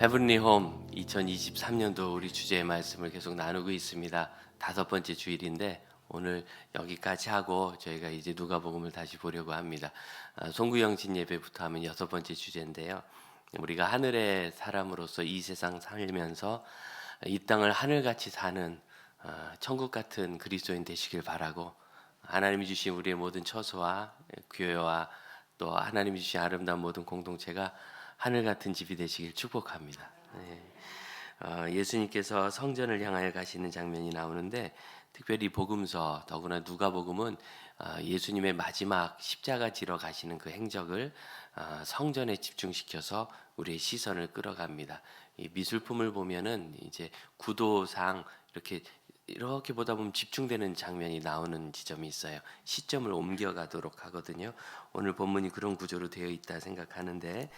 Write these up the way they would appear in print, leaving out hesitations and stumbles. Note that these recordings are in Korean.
헤븐리 홈 2023년도 우리 주제의 말씀을 계속 나누고 있습니다. 5번째 주일인데 오늘 여기까지 하고 저희가 이제 누가복음을 다시 보려고 합니다. 송구영신 예배부터 하면 6번째 주제인데요. 우리가 하늘의 사람으로서 이 세상 살면서 이 땅을 하늘같이 사는 천국 같은 그리스도인 되시길 바라고, 하나님이 주신 우리의 모든 처소와 교회와 또 하나님이 주신 아름다운 모든 공동체가 하늘 같은 집이 되시길 축복합니다. 예수님께서 성전을 향하여 가시는 장면이 나오는데, 특별히 복음서, 더구나 누가복음은 예수님의 마지막 십자가 지러 가시는 그 행적을 성전에 집중시켜서 우리의 시선을 끌어갑니다. 이 미술품을 보면은 이제 구도상 이렇게 보다 보면 집중되는 장면이 나오는 지점이 있어요. 시점을 옮겨가도록 하거든요. 오늘 본문이 그런 구조로 되어 있다 생각하는데,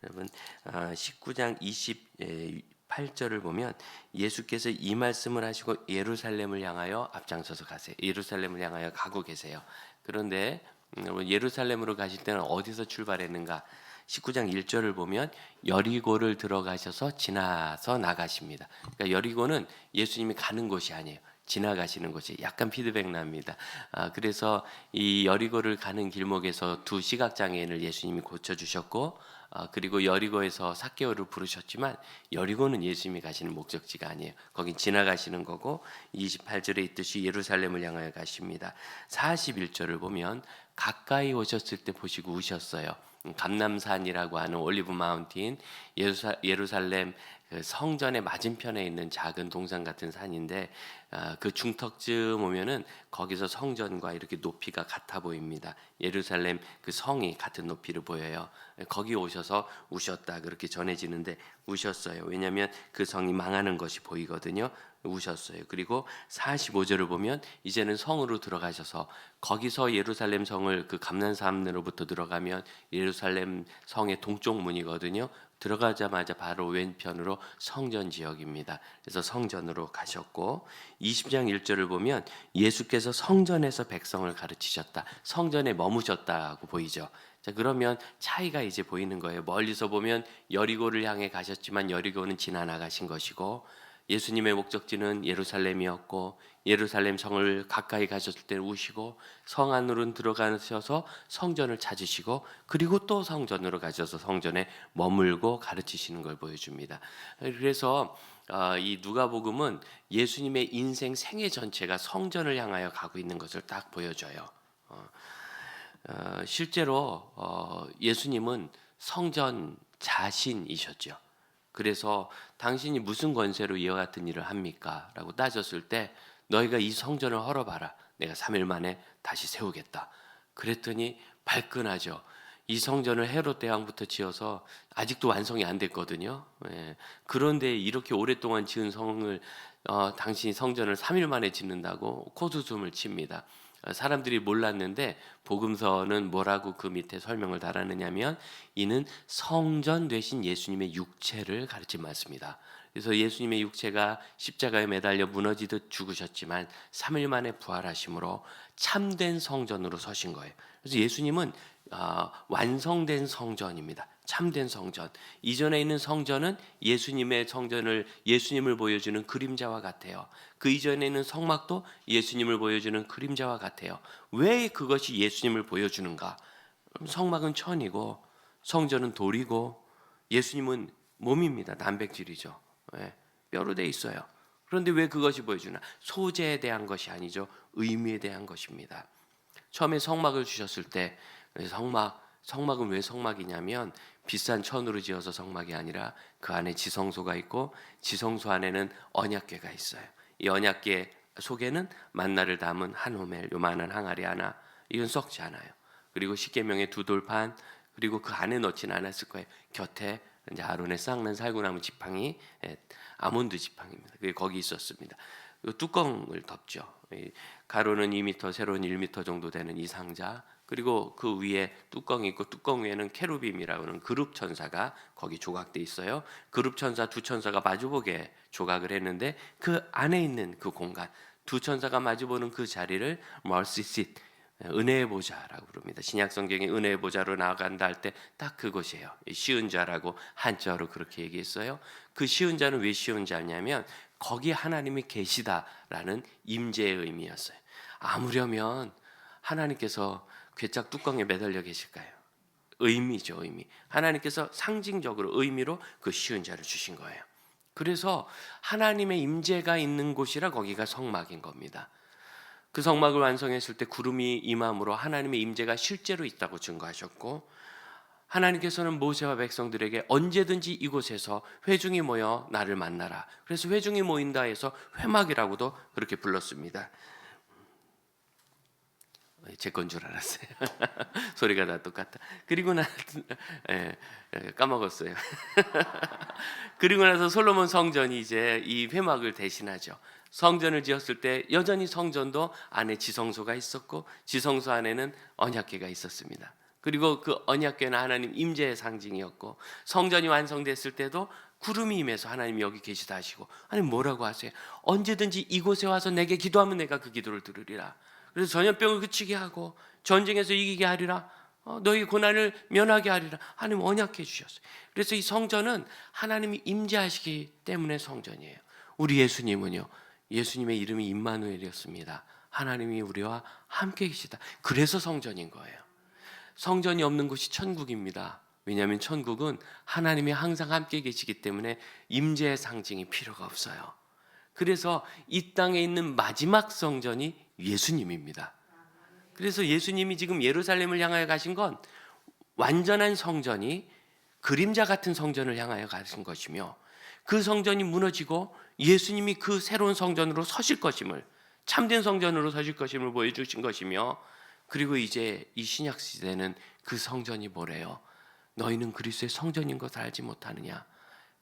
여러분 19장 28절을 보면 예수께서 이 말씀을 하시고 예루살렘을 향하여 앞장서서 가세요. 예루살렘을 향하여 가고 계세요. 그런데 여러분 예루살렘으로 가실 때는 어디서 출발했는가? 19장 1절을 보면 여리고를 들어가셔서 지나서 나가십니다. 그러니까 여리고는 예수님이 가는 곳이 아니에요. 지나가시는 곳이 약간 피드백 납니다. 그래서 이 여리고를 가는 길목에서 두 시각장애인을 예수님이 고쳐주셨고, 그리고 여리고에서 삭개오를 부르셨지만 여리고는 예수님이 가시는 목적지가 아니에요. 거긴 지나가시는 거고, 28절에 있듯이 예루살렘을 향하여 가십니다. 41절을 보면 가까이 오셨을 때 보시고 우셨어요. 감람산이라고 하는 올리브 마운틴, 예루살렘 그 성전의 맞은편에 있는 작은 동산 같은 산인데, 그 중턱쯤 오면은 거기서 성전과 이렇게 높이가 같아 보입니다. 예루살렘 그 성이 같은 높이를 보여요. 거기 오셔서 우셨다 그렇게 전해지는데, 우셨어요. 왜냐하면 그 성이 망하는 것이 보이거든요. 우셨어요. 그리고 45절을 보면 이제는 성으로 들어가셔서, 거기서 예루살렘 성을 그 감난산으로부터 들어가면 예루살렘 성의 동쪽 문이거든요. 들어가자마자 바로 왼편으로 성전 지역입니다. 그래서 성전으로 가셨고, 20장 1절을 보면 예수께서 성전에서 백성을 가르치셨다. 성전에 머무셨다고 보이죠. 자, 그러면 차이가 이제 보이는 거예요. 멀리서 보면 여리고를 향해 가셨지만 여리고는 지나 나가신 것이고, 예수님의 목적지는 예루살렘이었고, 예루살렘 성을 가까이 가셨을 때 우시고, 성 안으로 들어가셔서 성전을 찾으시고, 그리고 또 성전으로 가셔서 성전에 머물고 가르치시는 걸 보여줍니다. 그래서 이 누가복음은 예수님의 인생 생애 전체가 성전을 향하여 가고 있는 것을 딱 보여줘요. 실제로 예수님은 성전 자신이셨죠. 그래서 당신이 무슨 권세로 이와 같은 일을 합니까? 라고 따졌을 때, 너희가 이 성전을 헐어봐라. 내가 3일 만에 다시 세우겠다. 그랬더니 발끈하죠. 이 성전을 헤롯 대왕부터 지어서 아직도 완성이 안 됐거든요. 그런데 이렇게 오랫동안 지은 성을 당신이 성전을 3일 만에 짓는다고 코웃음을 칩니다. 사람들이 몰랐는데 복음서는 뭐라고 그 밑에 설명을 달았느냐면, 이는 성전 되신 예수님의 육체를 가르친 말씀이다. 그래서 예수님의 육체가 십자가에 매달려 무너지듯 죽으셨지만 3일 만에 부활하심으로 참된 성전으로 서신 거예요. 그래서 예수님은 완성된 성전입니다. 참된 성전. 이전에 있는 성전은 예수님의 성전을, 예수님을 보여주는 그림자와 같아요. 그 이전에 있는 성막도 예수님을 보여주는 그림자와 같아요. 왜 그것이 예수님을 보여주는가? 성막은 천이고 성전은 돌이고 예수님은 몸입니다. 단백질이죠. 뼈로 돼 있어요. 그런데 왜 그것이 보여주나? 소재에 대한 것이 아니죠. 의미에 대한 것입니다. 처음에 성막을 주셨을 때, 성막은 왜 성막이냐면 비싼 천으로 지어서 성막이 아니라 그 안에 지성소가 있고, 지성소 안에는 언약궤가 있어요. 이 언약궤 속에는 만나를 담은 한 호멜, 요만한 항아리 하나, 이건 썩지 않아요. 그리고 십계명의 두 돌판, 그리고 그 안에 넣지는 않았을 거예요. 곁에 이제 아론의 싹난 살구나무 지팡이, 아몬드 지팡이입니다. 그게 거기 있었습니다. 뚜껑을 덮죠. 가로는 2m, 세로는 1m 정도 되는 이 상자, 그리고 그 위에 뚜껑이 있고, 뚜껑 위에는 케루빔이라고 하는 그룹 천사가 거기 조각돼 있어요. 그룹 천사 두 천사가 마주보게 조각을 했는데, 그 안에 있는 그 공간, 두 천사가 마주보는 그 자리를 머시 시트, 은혜의 보좌라고 부릅니다. 신약 성경에 은혜의 보좌로 나아간다 할 때 딱 그곳이에요. 쉬운 자라고 한자로 그렇게 얘기했어요. 그 쉬운 자는 왜 쉬운 자냐면 거기 하나님이 계시다라는 임재의 의미였어요. 아무려면 하나님께서 괴짝 뚜껑에 매달려 계실까요? 의미죠, 의미. 하나님께서 상징적으로 의미로 그 쉬운 자를 주신 거예요. 그래서 하나님의 임재가 있는 곳이라 거기가 성막인 겁니다. 그 성막을 완성했을 때 구름이 임함으로 하나님의 임재가 실제로 있다고 증거하셨고, 하나님께서는 모세와 백성들에게 언제든지 이곳에서 회중이 모여 나를 만나라. 그래서 회중이 모인다 해서 회막이라고도 그렇게 불렀습니다. 제 건 줄 알았어요. 소리가 다 똑같다. 그리고 까먹었어요. 그리고 나서 솔로몬 성전이 이제 이 회막을 대신하죠. 성전을 지었을 때 여전히 성전도 안에 지성소가 있었고 지성소 안에는 언약궤가 있었습니다. 그리고 그 언약궤는 하나님 임재의 상징이었고, 성전이 완성됐을 때도 구름이 임해서 하나님이 여기 계시다 하시고, 하나님 뭐라고 하세요? 언제든지 이곳에 와서 내게 기도하면 내가 그 기도를 들으리라. 그래서 전염병을 그치게 하고 전쟁에서 이기게 하리라. 너희 고난을 면하게 하리라. 하나님 언약해 주셨어요. 그래서 이 성전은 하나님이 임재하시기 때문에 성전이에요. 우리 예수님은요, 예수님의 이름이 임마누엘이었습니다. 하나님이 우리와 함께 계시다. 그래서 성전인 거예요. 성전이 없는 곳이 천국입니다. 왜냐하면 천국은 하나님이 항상 함께 계시기 때문에 임재의 상징이 필요가 없어요. 그래서 이 땅에 있는 마지막 성전이 예수님입니다. 그래서 예수님이 지금 예루살렘을 향하여 가신 건 완전한 성전이 그림자 같은 성전을 향하여 가신 것이며, 그 성전이 무너지고 예수님이 그 새로운 성전으로 서실 것임을, 참된 성전으로 서실 것임을 보여주신 것이며, 그리고 이제 이 신약 시대는 그 성전이 뭐래요? 너희는 그리스도의 성전인 것을 알지 못하느냐?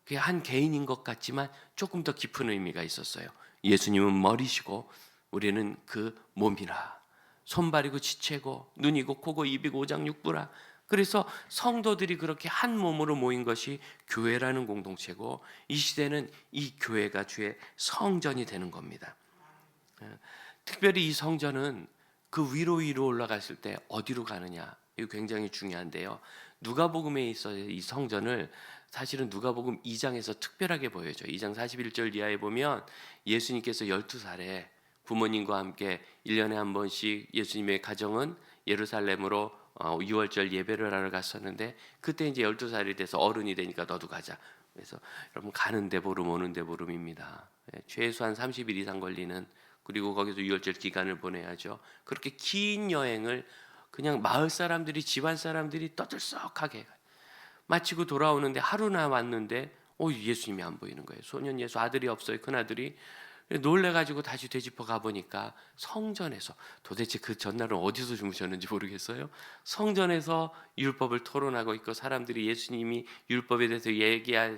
그게 한 개인인 것 같지만 조금 더 깊은 의미가 있었어요. 예수님은 머리시고 우리는 그 몸이라. 손발이고 지체고 눈이고 코고 입이고 오장육부라. 그래서 성도들이 그렇게 한 몸으로 모인 것이 교회라는 공동체고, 이 시대는 이 교회가 주의 성전이 되는 겁니다. 특별히 이 성전은 그 위로 올라갔을 때 어디로 가느냐, 이거 굉장히 중요한데요. 누가복음에 있어서 이 성전을 사실은 누가복음 2장에서 특별하게 보여줘요. 2장 41절 이하에 보면 예수님께서 12살에 부모님과 함께 1년에 한 번씩 예수님의 가정은 예루살렘으로 6월절 예배를 하러 갔었는데, 그때 이제 12살이 돼서 어른이 되니까 너도 가자. 그래서 여러분, 가는데 보름 오는데 보름입니다. 최소한 30일 이상 걸리는, 그리고 거기서 6월절 기간을 보내야죠. 그렇게 긴 여행을 그냥 마을 사람들이, 집안 사람들이 떠들썩하게 마치고 돌아오는데 하루나 왔는데 예수님이 안 보이는 거예요. 소년 예수 아들이 없어요. 큰아들이. 놀래가지고 다시 되짚어 가보니까 성전에서, 도대체 그 전날은 어디서 주무셨는지 모르겠어요. 성전에서 율법을 토론하고 있고 사람들이 예수님이 율법에 대해서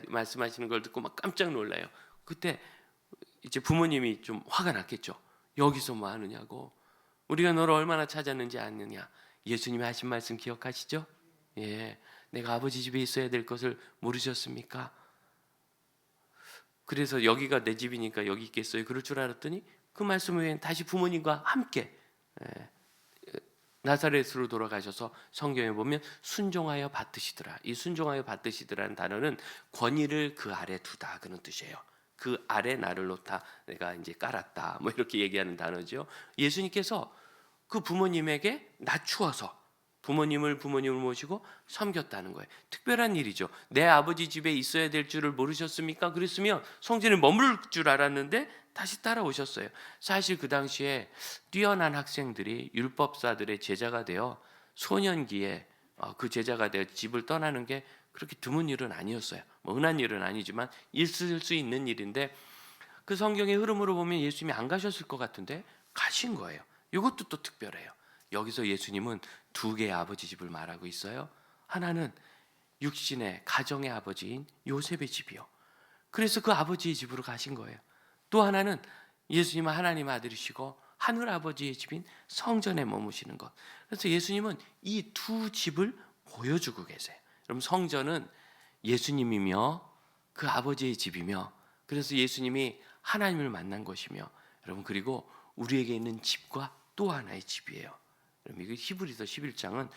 말씀하시는 걸 듣고 막 깜짝 놀라요. 그때 이제 부모님이 좀 화가 났겠죠. 여기서 뭐 하느냐고. 우리가 너를 얼마나 찾았는지 아느냐. 예수님이 하신 말씀 기억하시죠? 예, 내가 아버지 집에 있어야 될 것을 모르셨습니까? 그래서 여기가 내 집이니까 여기 있겠어요? 그럴 줄 알았더니 그 말씀 후에 다시 부모님과 함께 나사렛으로 돌아가셔서 성경에 보면 순종하여 받으시더라. 이 순종하여 받으시더라는 단어는 권위를 그 아래 두다, 그런 뜻이에요. 그 아래 나를 놓다, 내가 이제 깔았다, 뭐 이렇게 얘기하는 단어죠. 예수님께서 그 부모님에게 낮추어서 부모님을 모시고 섬겼다는 거예요. 특별한 일이죠. 내 아버지 집에 있어야 될 줄을 모르셨습니까? 그랬으면 성전에 머물 줄 알았는데 다시 따라오셨어요. 사실 그 당시에 뛰어난 학생들이 율법사들의 제자가 되어 소년기에 그 제자가 되어 집을 떠나는 게 그렇게 드문 일은 아니었어요. 뭐 흔한 일은 아니지만 있을 수 있는 일인데, 그 성경의 흐름으로 보면 예수님이 안 가셨을 것 같은데 가신 거예요. 이것도 또 특별해요. 여기서 예수님은 두 개의 아버지 집을 말하고 있어요. 하나는 육신의 가정의 아버지인 요셉의 집이요. 그래서 그 아버지의 집으로 가신 거예요. 또 하나는 예수님은 하나님 아들이시고 하늘 아버지의 집인 성전에 머무시는 것. 그래서 예수님은 이 두 집을 보여주고 계세요. 여러분, 성전은 예수님이며 그 아버지의 집이며, 그래서 예수님이 하나님을 만난 것이며, 여러분, 그리고 우리에게 있는 집과 또 하나의 집이에요. 이거 히브리서 11장은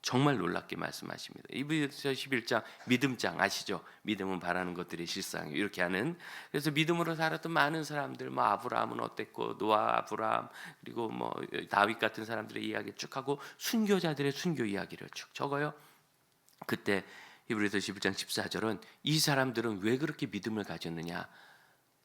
정말 놀랍게 말씀하십니다. 히브리서 11장 믿음장 아시죠? 믿음은 바라는 것들의 실상 이렇게 하는. 그래서 믿음으로 살았던 많은 사람들, 뭐 아브라함은 어땠고 노아, 아브라함, 그리고 뭐 다윗 같은 사람들의 이야기 쭉 하고 순교자들의 순교 이야기를 쭉 적어요. 그때 히브리서 11장 14절은 이 사람들은 왜 그렇게 믿음을 가졌느냐?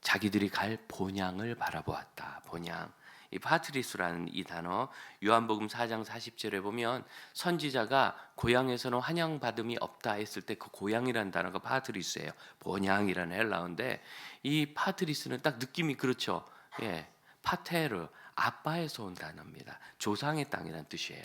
자기들이 갈 본향을 바라보았다. 본향. 이 파트리스라는 이 단어, 요한복음 4장 40절에 보면 선지자가 고향에서는 환영받음이 없다 했을 때 그 고향이라는 단어가 파트리스예요. 본향이라는 헬라어인데 이 파트리스는 딱 느낌이 그렇죠. 예, 파테르, 아빠에서 온 단어입니다. 조상의 땅이라는 뜻이에요.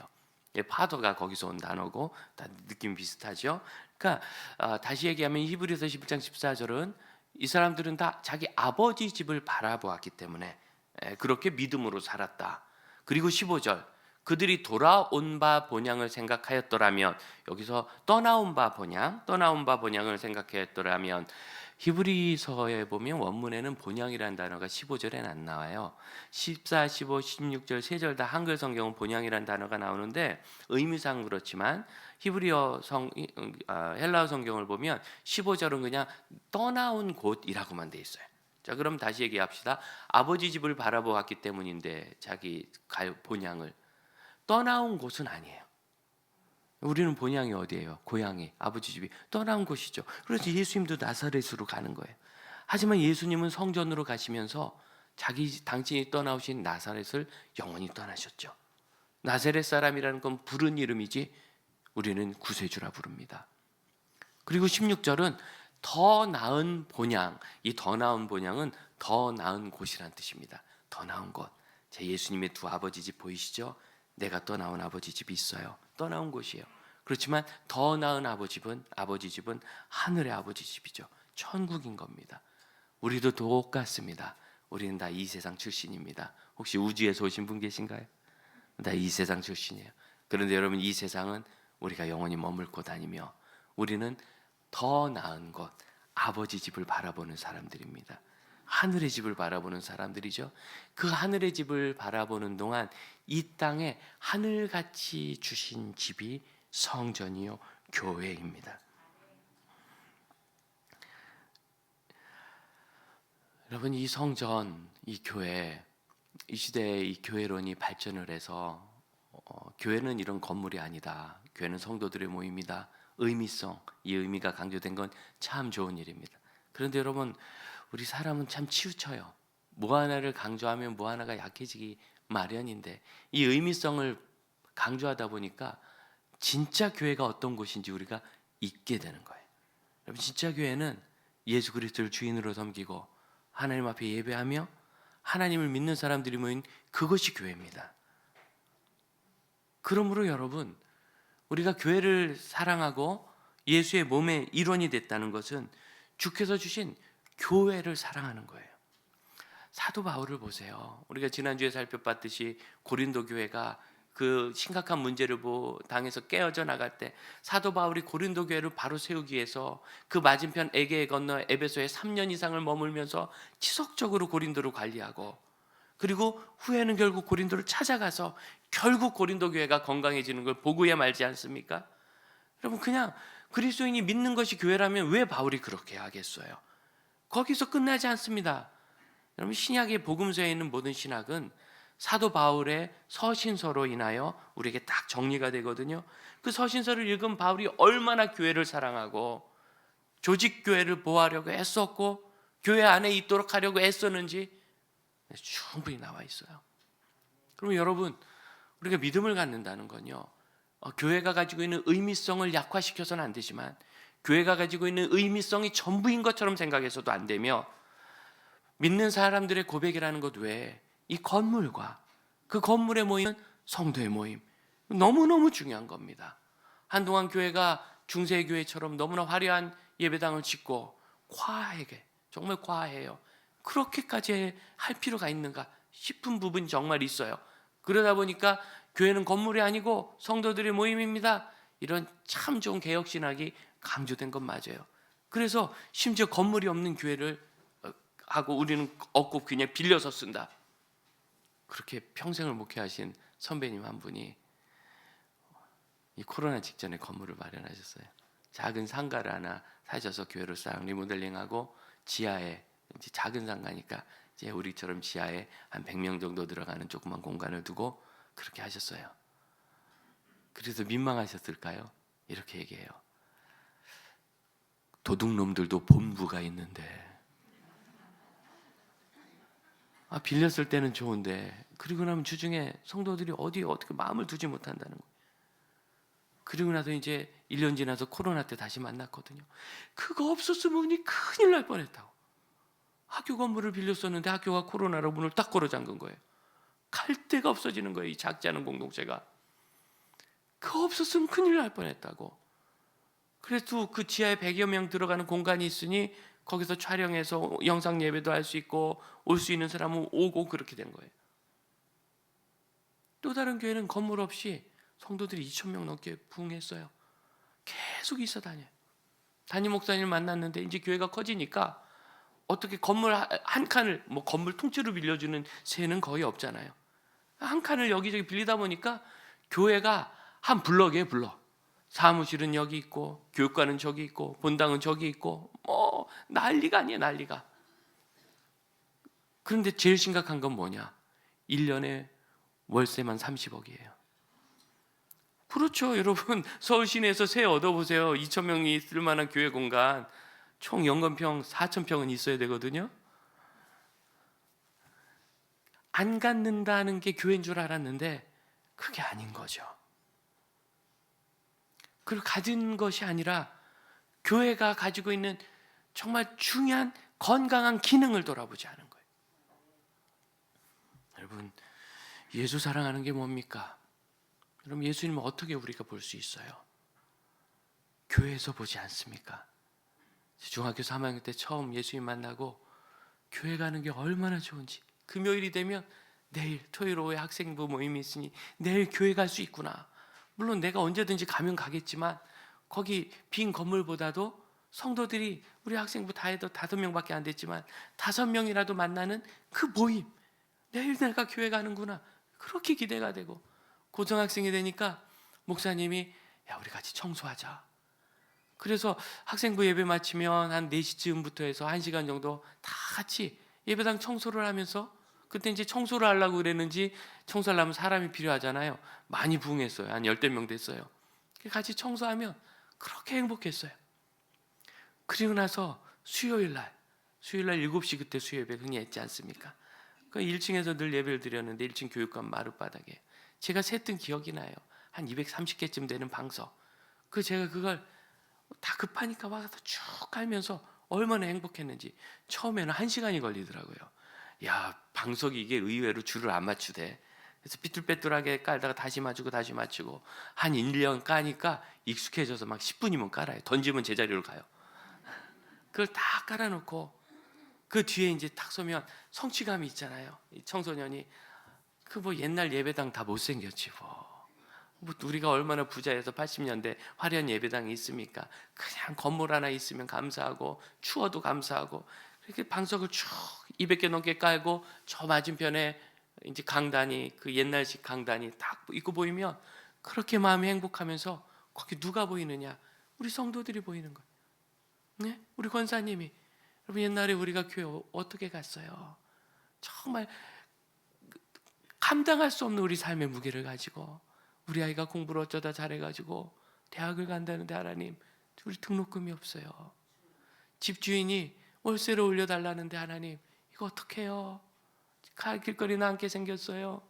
예, 파도가 거기서 온 단어고 다 느낌 비슷하죠. 그러니까 다시 얘기하면 히브리서 11장 14절은 이 사람들은 다 자기 아버지 집을 바라보았기 때문에 그렇게 믿음으로 살았다. 그리고 15절 그들이 돌아온 바 본향을 생각하였더라면, 여기서 떠나온 바 본향을 생각하였더라면, 히브리서에 보면 원문에는 본향이라는 단어가 15절에는 안 나와요. 14, 15, 16절 세 절 다 한글 성경은 본향이라는 단어가 나오는데 의미상 그렇지만 헬라어 성경을 보면 15절은 그냥 떠나온 곳이라고만 돼 있어요. 자, 그럼 다시 얘기합시다. 아버지 집을 바라보았기 때문인데 자기 본향을 떠나온 곳은 아니에요. 우리는 본향이 어디예요? 고향이, 아버지 집이 떠나온 곳이죠. 그래서 예수님도 나사렛으로 가는 거예요. 하지만 예수님은 성전으로 가시면서 당신이 떠나오신 나사렛을 영원히 떠나셨죠. 나사렛 사람이라는 건 부른 이름이지 우리는 구세주라 부릅니다. 그리고 16절은 더 나은 본향, 이 더 나은 본향은 더 나은 곳이란 뜻입니다. 더 나은 곳. 제 예수님의 두 아버지 집 보이시죠? 내가 떠나온 아버지 집이 있어요. 떠나온 곳이에요. 그렇지만 더 나은 아버지 집은 하늘의 아버지 집이죠. 천국인 겁니다. 우리도 똑같습니다. 우리는 다 이 세상 출신입니다. 혹시 우주에서 오신 분 계신가요? 다 이 세상 출신이에요. 그런데 여러분, 이 세상은 우리가 영원히 머물 곳 아니며 우리는 더 나은 곳, 아버지 집을 바라보는 사람들입니다. 하늘의 집을 바라보는 사람들이죠. 그 하늘의 집을 바라보는 동안 이 땅에 하늘같이 주신 집이 성전이요 교회입니다. 여러분, 이 성전, 이 교회, 이 시대에 이 교회론이 발전을 해서 교회는 이런 건물이 아니다. 교회는 성도들의 모임이다. 의미성, 이 의미가 강조된 건 참 좋은 일입니다. 그런데 여러분, 우리 사람은 참 치우쳐요. 뭐 하나를 강조하면 뭐 하나가 약해지기 마련인데 이 의미성을 강조하다 보니까 진짜 교회가 어떤 곳인지 우리가 잊게 되는 거예요. 여러분, 진짜 교회는 예수 그리스도를 주인으로 섬기고 하나님 앞에 예배하며 하나님을 믿는 사람들이 모인 그것이 교회입니다. 그러므로 여러분, 우리가 교회를 사랑하고 예수의 몸의 일원이 됐다는 것은 주께서 주신 교회를 사랑하는 거예요. 사도 바울을 보세요. 우리가 지난주에 살펴봤듯이 고린도 교회가 그 심각한 문제를 당해서 깨어져 나갈 때 사도 바울이 고린도 교회를 바로 세우기 위해서 그 맞은편 에게에 건너 에베소에 3년 이상을 머물면서 지속적으로 고린도를 관리하고, 그리고 후에는 결국 고린도를 찾아가서 결국 고린도 교회가 건강해지는 걸 보고야 말지 않습니까? 여러분, 그냥 그리스도인이 믿는 것이 교회라면 왜 바울이 그렇게 하겠어요? 거기서 끝나지 않습니다. 여러분, 신약의 복음서에 있는 모든 신학은 사도 바울의 서신서로 인하여 우리에게 딱 정리가 되거든요. 그 서신서를 읽은 바울이 얼마나 교회를 사랑하고 조직 교회를 보호하려고 애썼고 교회 안에 있도록 하려고 애썼는지 충분히 나와 있어요. 그럼 여러분, 우리가 믿음을 갖는다는 건요, 교회가 가지고 있는 의미성을 약화시켜서는 안 되지만 교회가 가지고 있는 의미성이 전부인 것처럼 생각해서도 안 되며, 믿는 사람들의 고백이라는 것 외에 이 건물과 그 건물에 모이는 성도의 모임, 너무너무 중요한 겁니다. 한동안 교회가 중세교회처럼 너무나 화려한 예배당을 짓고 과하게, 정말 과해요. 그렇게까지 할 필요가 있는가 싶은 부분이 정말 있어요. 그러다 보니까 교회는 건물이 아니고 성도들의 모임입니다. 이런 참 좋은 개혁신학이 강조된 건 맞아요. 그래서 심지어 건물이 없는 교회를 하고 우리는 얻고 그냥 빌려서 쓴다. 그렇게 평생을 목회하신 선배님 한 분이 이 코로나 직전에 건물을 마련하셨어요. 작은 상가를 하나 사셔서 교회로 싹 리모델링하고 지하에 이제 작은 상가니까 이제 우리처럼 지하에 한 100명 정도 들어가는 조그만 공간을 두고 그렇게 하셨어요. 그래서 민망하셨을까요? 이렇게 얘기해요. 도둑놈들도 본부가 있는데 빌렸을 때는 좋은데 그리고 나면 주중에 성도들이 어디에 어떻게 마음을 두지 못한다는 거예요. 그리고 나서 이제 1년 지나서 코로나 때 다시 만났거든요. 그거 없었으면 우리 큰일 날 뻔했다고. 학교 건물을 빌렸었는데 학교가 코로나로 문을 딱 걸어 잠근 거예요. 갈 데가 없어지는 거예요. 이 작지 않은 공동체가. 그거 없었으면 큰일 날 뻔했다고. 그래도 그 지하에 100여 명 들어가는 공간이 있으니 거기서 촬영해서 영상 예배도 할 수 있고 올 수 있는 사람은 오고 그렇게 된 거예요. 또 다른 교회는 건물 없이 성도들이 2,000명 넘게 부흥했어요. 계속 있어 다녀요. 담임 목사님을 만났는데 이제 교회가 커지니까 어떻게 건물 한 칸을 건물 통째로 빌려주는 새는 거의 없잖아요. 한 칸을 여기저기 빌리다 보니까 교회가 한 블럭이에요, 블럭. 사무실은 여기 있고 교육관은 저기 있고 본당은 저기 있고 난리가 아니에요, 난리가. 그런데 제일 심각한 건 뭐냐? 1년에 월세만 30억이에요. 그렇죠, 여러분. 서울 시내에서 세 얻어보세요. 2,000명이 쓸 만한 교회 공간 총 연건평 4,000평은 있어야 되거든요. 안 갖는다는 게 교회인 줄 알았는데 그게 아닌 거죠. 그리고 가진 것이 아니라 교회가 가지고 있는 정말 중요한 건강한 기능을 돌아보지 않은 거예요. 여러분, 예수 사랑하는 게 뭡니까? 여러분, 예수님을 어떻게 우리가 볼 수 있어요? 교회에서 보지 않습니까? 중학교 3학년 때 처음 예수님 만나고 교회 가는 게 얼마나 좋은지, 금요일이 되면 내일 토요일 오후에 학생부 모임이 있으니 내일 교회 갈 수 있구나. 물론 내가 언제든지 가면 가겠지만 거기 빈 건물보다도 성도들이 우리 학생부 다 해도 5명밖에 안 됐지만 5명이라도 만나는 그 모임, 내일 내가 교회 가는구나, 그렇게 기대가 되고, 고등학생이 되니까 목사님이 우리 같이 청소하자. 그래서 학생부 예배 마치면 한 4시쯤부터 해서 1시간 정도 다 같이 예배당 청소를 하면서, 그때 이제 청소를 하려고 그랬는지 청소하려면 사람이 필요하잖아요. 많이 부흥했어요. 한 10명 됐어요. 같이 청소하면 그렇게 행복했어요. 그리고 나서 수요일 날 7시 그때 수요예배 흔히 했지 않습니까? 그 1층에서 늘 예배를 드렸는데 1층 교육관 마룻바닥에 제가 셌던 기억이 나요. 한 230개쯤 되는 방석. 제가 그걸 다 급하니까 와서 쭉 깔면서 얼마나 행복했는지. 처음에는 1시간이 걸리더라고요. 방석이 이게 의외로 줄을 안 맞추대. 그래서 삐뚤빼뚤하게 깔다가 다시 맞추고 한 1년 까니까 익숙해져서 막 10분이면 깔아요. 던지면 제자리로 가요. 그걸 다 깔아놓고 그 뒤에 이제 딱 서면 성취감이 있잖아요. 이 청소년이 옛날 예배당 다 못생겼지 우리가 얼마나 부자여서 80년대 화려한 예배당이 있습니까? 그냥 건물 하나 있으면 감사하고 추워도 감사하고, 이렇게 방석을 쭉 200개 넘게 깔고 저 맞은편에 이제 강단이, 그 옛날식 강단이 딱 있고 보이면 그렇게 마음이 행복하면서 거기 누가 보이느냐? 우리 성도들이 보이는 거예요. 네? 우리 권사님이. 여러분, 옛날에 우리가 교회 어떻게 갔어요? 정말 감당할 수 없는 우리 삶의 무게를 가지고 우리 아이가 공부를 어쩌다 잘해가지고 대학을 간다는데 하나님, 우리 등록금이 없어요. 집주인이 월세를 올려달라는데 하나님, 이거 어떡해요? 갈 길거리 남게 생겼어요.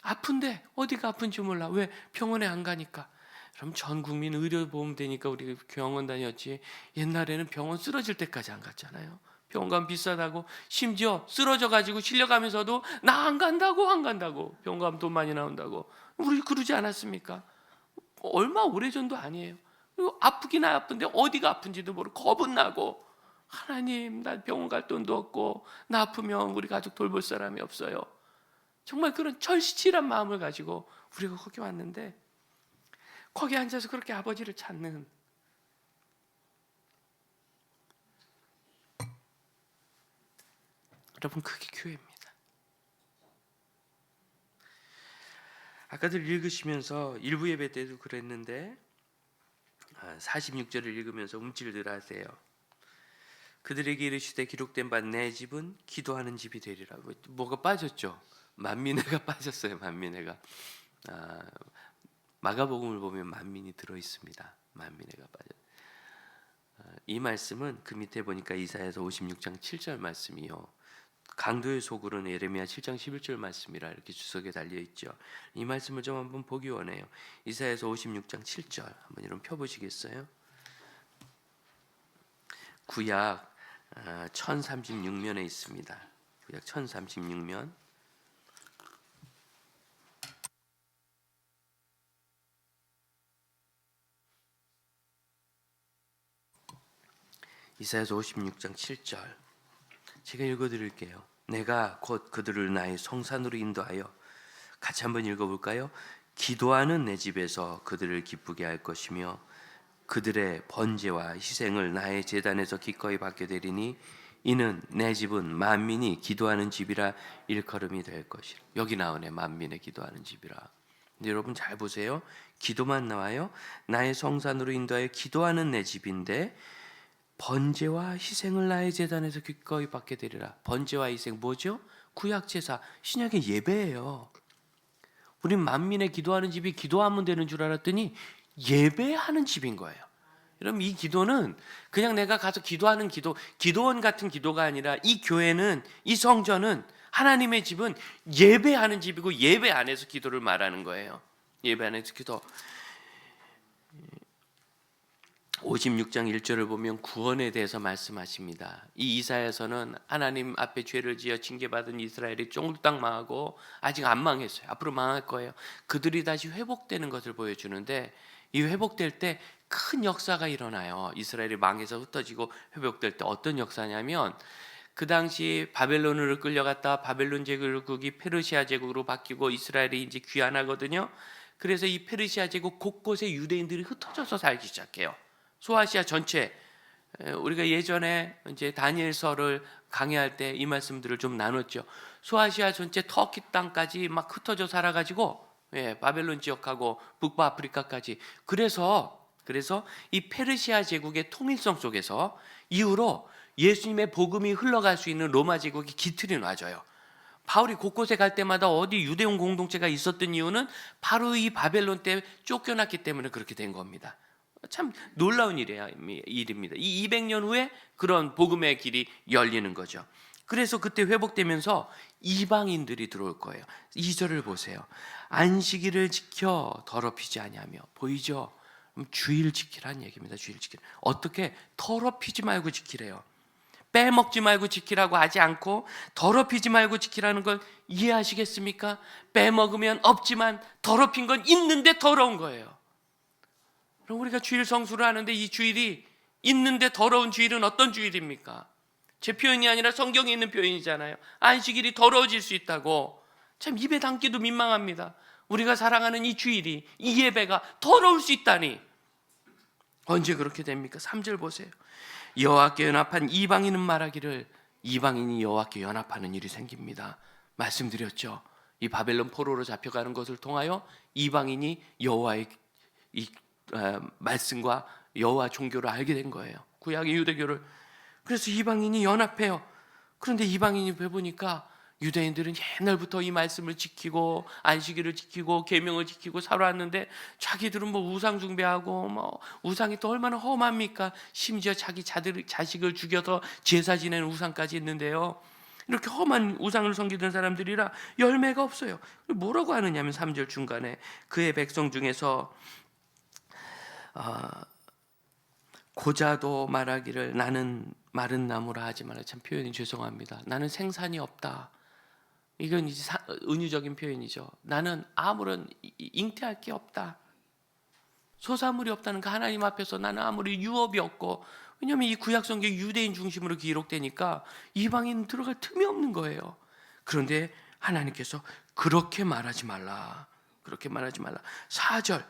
아픈데 어디가 아픈지 몰라. 왜? 병원에 안 가니까. 그럼 전 국민 의료보험 되니까 우리 병원 다녔지. 옛날에는 병원 쓰러질 때까지 안 갔잖아요. 병원 가면 비싸다고. 심지어 쓰러져가지고 실려가면서도 나 안 간다고. 병원 가면 돈 많이 나온다고. 우리 그러지 않았습니까? 얼마 오래전도 아니에요. 그리고 아프긴 아픈데 어디가 아픈지도 모르고 겁은 나고, 하나님, 나 병원 갈 돈도 없고 나 아프면 우리 가족 돌볼 사람이 없어요. 정말 그런 절실한 마음을 가지고 우리가 거기 왔는데, 거기 앉아서 그렇게 아버지를 찾는, 여러분, 그게 교회입니다. 아까들 읽으시면서 일부 예배 때도 그랬는데 46절을 읽으면서 움찔들 하세요. 그들에게 이르시되 기록된 바 내 집은 기도하는 집이 되리라. 뭐가 빠졌죠? 만민회가 빠졌어요. 만민회가. 마가복음을 보면 만민이 들어 있습니다. 만민회가 빠져. 이 말씀은 그 밑에 보니까 이사야서 56장 7절 말씀이요. 강도의 소굴은 예레미야 7장 11절 말씀이라 이렇게 주석에 달려 있죠. 이 말씀을 좀 한번 보기 원해요. 이사야서 56장 7절 한번 여러분 펴보시겠어요? 구약 1036면에 있습니다. 구약 1036면 이사야서 56장 7절 제가 읽어드릴게요. 내가 곧 그들을 나의 성산으로 인도하여 같이 한번 읽어볼까요? 기도하는 내 집에서 그들을 기쁘게 할 것이며 그들의 번제와 희생을 나의 제단에서 기꺼이 받게 되리니 이는 내 집은 만민이 기도하는 집이라 일컬음이 될 것이라. 여기 나오네. 만민의 기도하는 집이라. 근데 여러분 잘 보세요. 기도만 나와요. 나의 성산으로 인도하여 기도하는 내 집인데 번제와 희생을 나의 제단에서 기꺼이 받게 되리라. 번제와 희생 뭐죠? 구약 제사, 신약의 예배예요. 우린 만민의 기도하는 집이 기도하면 되는 줄 알았더니 예배하는 집인 거예요. 여러분 이 기도는 그냥 내가 가서 기도하는 기도원 같은 기도가 아니라 이 교회는, 이 성전은, 하나님의 집은 예배하는 집이고 예배 안에서 기도를 말하는 거예요. 예배 안에서 기도. 56장 1절을 보면 구원에 대해서 말씀하십니다. 이 이사야서는 하나님 앞에 죄를 지어 징계받은 이스라엘이 쫑딱 망하고 아직 안 망했어요. 앞으로 망할 거예요. 그들이 다시 회복되는 것을 보여주는데 이 회복될 때 큰 역사가 일어나요. 이스라엘이 망해서 흩어지고 회복될 때 어떤 역사냐면 그 당시 바벨론으로 끌려갔다 바벨론 제국이 페르시아 제국으로 바뀌고 이스라엘이 이제 귀환하거든요. 그래서 이 페르시아 제국 곳곳에 유대인들이 흩어져서 살기 시작해요. 소아시아 전체. 우리가 예전에 이제 다니엘서를 강의할 때 이 말씀들을 좀 나눴죠. 소아시아 전체 터키 땅까지 막 흩어져 살아가지고 바벨론 지역하고 북부 아프리카까지. 그래서 이 페르시아 제국의 통일성 속에서 이후로 예수님의 복음이 흘러갈 수 있는 로마 제국이 기틀이 놔져요. 바울이 곳곳에 갈 때마다 어디 유대인 공동체가 있었던 이유는 바로 이 바벨론 때 쫓겨났기 때문에 그렇게 된 겁니다. 참 놀라운 일입니다. 이 200년 후에 그런 복음의 길이 열리는 거죠. 그래서 그때 회복되면서 이방인들이 들어올 거예요. 2절을 보세요. 안식일을 지켜 더럽히지 아니하며. 보이죠? 주일 지키라는 얘기입니다. 주일 지키라. 어떻게? 더럽히지 말고 지키래요. 빼먹지 말고 지키라고 하지 않고 더럽히지 말고 지키라는 걸 이해하시겠습니까? 빼먹으면 없지만 더럽힌 건 있는데 더러운 거예요. 그럼 우리가 주일 성수를 하는데 이 주일이 있는데 더러운 주일은 어떤 주일입니까? 제 표현이 아니라 성경에 있는 표현이잖아요. 안식일이 더러워질 수 있다고. 참 입에 담기도 민망합니다. 우리가 사랑하는 이 주일이, 이 예배가 더러울 수 있다니. 언제 그렇게 됩니까? 3절 보세요. 여호와께 연합한 이방인은 말하기를 이방인이 여호와께 연합하는 일이 생깁니다. 말씀드렸죠. 이 바벨론 포로로 잡혀가는 것을 통하여 이방인이 여호와의 이 말씀과 여호와 종교를 알게 된 거예요. 구약의 유대교를. 그래서 이방인이 연합해요. 그런데 이방인이 배보니까 유대인들은 옛날부터 이 말씀을 지키고 안식일을 지키고 계명을 지키고 살아왔는데 자기들은 뭐 우상 숭배하고 뭐 우상이 또 얼마나 험합니까? 심지어 자기 자식을 죽여서 제사 지내는 우상까지 있는데요. 이렇게 험한 우상을 섬기던 사람들이라 열매가 없어요. 뭐라고 하느냐면 3절 중간에 그의 백성 중에서 고자도 말하기를 나는 마른 나무라 하지 말라. 참 표현이 죄송합니다. 나는 생산이 없다. 이건 이제 은유적인 표현이죠. 나는 아무런 잉태할 게 없다. 소사물이 없다는 거. 하나님 앞에서 나는 아무리 유업이 없고. 왜냐하면 이 구약성경 유대인 중심으로 기록되니까 이방인 들어갈 틈이 없는 거예요. 그런데 하나님께서 그렇게 말하지 말라. 그렇게 말하지 말라. 4절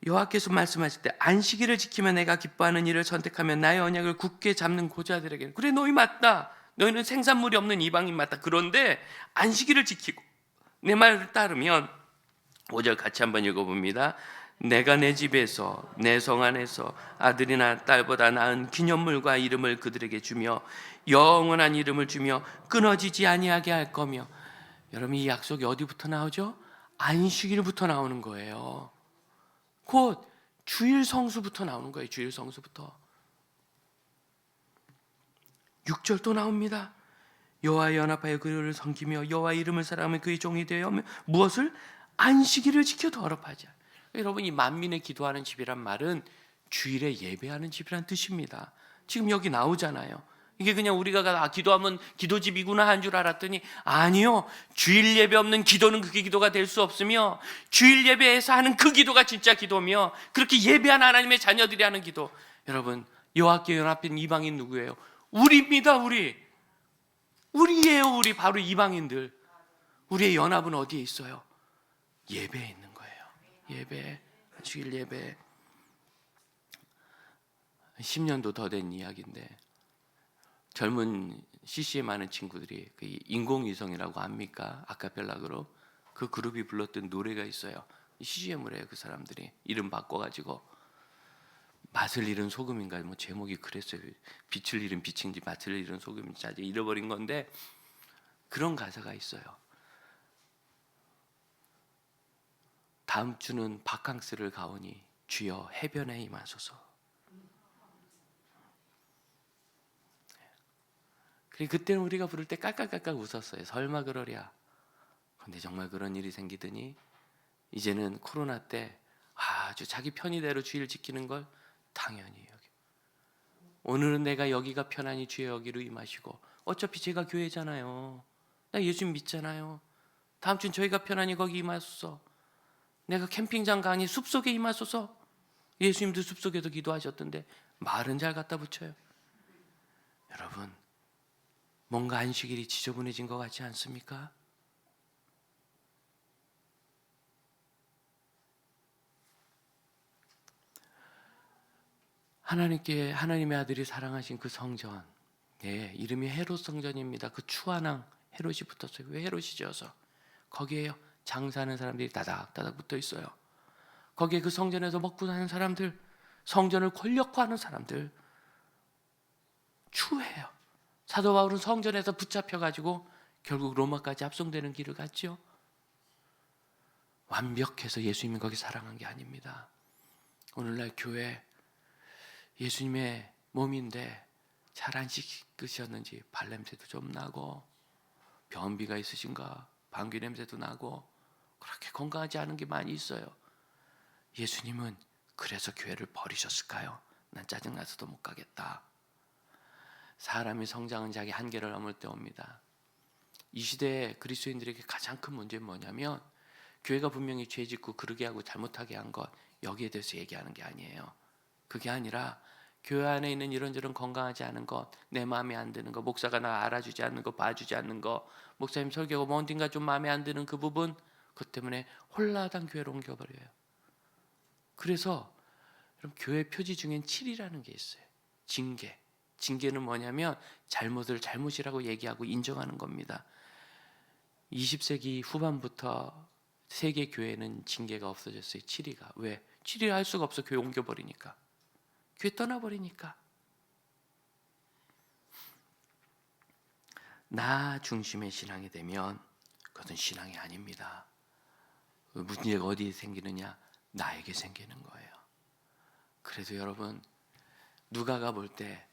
여호와께서 말씀하실 때 안식일을 지키면 내가 기뻐하는 일을 선택하면 나의 언약을 굳게 잡는 고자들에게는 그래 너희 맞다. 너희는 생산물이 없는 이방인 맞다. 그런데 안식일을 지키고 내 말을 따르면 5절 같이 한번 읽어봅니다. 내가 내 집에서 내 성 안에서 아들이나 딸보다 나은 기념물과 이름을 그들에게 주며 영원한 이름을 주며 끊어지지 아니하게 할 거며. 여러분, 이 약속이 어디부터 나오죠? 안식일부터 나오는 거예요. 곧 주일 성수부터 나오는 거예요. 주일 성수부터. 6절 또 나옵니다. 여호와 연합하여 그를 섬기며 여호와 이름을 사랑하며 그의 종이 되어 무엇을? 안식일을 지켜 더럽하지 않아. 여러분, 이 만민의 기도하는 집이란 말은 주일에 예배하는 집이란 뜻입니다. 지금 여기 나오잖아요. 이게 그냥 우리가 기도하면 기도집이구나 한 줄 알았더니 아니요. 주일 예배 없는 기도는 그게 기도가 될 수 없으며 주일 예배에서 하는 그 기도가 진짜 기도며 그렇게 예배한 하나님의 자녀들이 하는 기도. 여러분, 여호와께 연합한 이방인 누구예요? 우리입니다. 우리예요. 우리 바로 이방인들. 우리의 연합은 어디에 있어요? 예배에 있는 거예요. 예배, 주일 예배. 10년도 더 된 이야기인데 젊은 CCM 하는 친구들이 그 인공위성이라고 합니까? 아카펠라 그룹. 그 그룹이 불렀던 노래가 있어요. CCM을 해요. 그 사람들이 이름 바꿔가지고 맛을 잃은 소금인가 뭐 제목이 그랬어요. 빛을 잃은 빛인지 맛을 잃은 소금인지 아직 잃어버린 건데 그런 가사가 있어요. 다음 주는 바캉스를 가오니 주여 해변에 임하소서. 그때는 우리가 부를 때 깔깔깔깔 웃었어요. 설마 그러랴. 근데 정말 그런 일이 생기더니 이제는 코로나 때 아주 자기 편의대로 주일 지키는 걸 당연히 여기. 오늘은 내가 여기가 편안히 주의 여기로 임하시고 어차피 제가 교회잖아요. 나 예수 믿잖아요. 다음 주는 저희가 편안히 거기 임하소서. 내가 캠핑장 가니 숲속에 임하소서. 예수님도 숲속에서 기도하셨던데 말은 잘 갖다 붙여요. 여러분, 뭔가 안식일이 지저분해진 것 같지 않습니까? 하나님의 아들이 사랑하신 그 성전, 이름이 헤롯 성전입니다. 그 추한왕 헤롯이 붙었어요. 왜 헤롯이 지어서? 거기에 장사하는 사람들이 다닥다닥 붙어 있어요. 거기에 그 성전에서 먹고 사는 사람들, 성전을 권력화하는 사람들, 추해요. 사도 바울은 성전에서 붙잡혀가지고 결국 로마까지 합송되는 길을 갔죠. 완벽해서 예수님이 거기 사랑한 게 아닙니다. 오늘날 교회 예수님의 몸인데 잘 안 씻으셨는지 발냄새도 좀 나고 변비가 있으신가 방귀 냄새도 나고 그렇게 건강하지 않은 게 많이 있어요. 예수님은 그래서 교회를 버리셨을까요? 난 짜증나서도 못 가겠다. 사람이 성장은 자기 한계를 넘을 때 옵니다. 이 시대에 그리스도인들에게 가장 큰 문제는 뭐냐면 교회가 분명히 죄 짓고 그러게 하고 잘못하게 한 것 여기에 대해서 얘기하는 게 아니에요. 그게 아니라 교회 안에 있는 이런저런 건강하지 않은 것, 내 마음에 안 드는 것, 목사가 나 알아주지 않는 거, 봐주지 않는 거, 목사님 설교가 뭐 어딘가 좀 마음에 안 드는 그 부분, 그것 때문에 홀라당 교회로 옮겨버려요. 그래서 여러분, 교회 표지 중엔 7이라는 게 있어요. 징계. 징계는 뭐냐면 잘못을 잘못이라고 얘기하고 인정하는 겁니다. 20세기 후반부터 세계 교회는 징계가 없어졌어요. 7위가. 왜? 7위를 할 수가 없어. 교회 옮겨버리니까. 교회 떠나버리니까. 나 중심의 신앙이 되면 그것은 신앙이 아닙니다. 문제가 어디에 생기느냐? 나에게 생기는 거예요. 그래서 여러분, 누가가 볼 때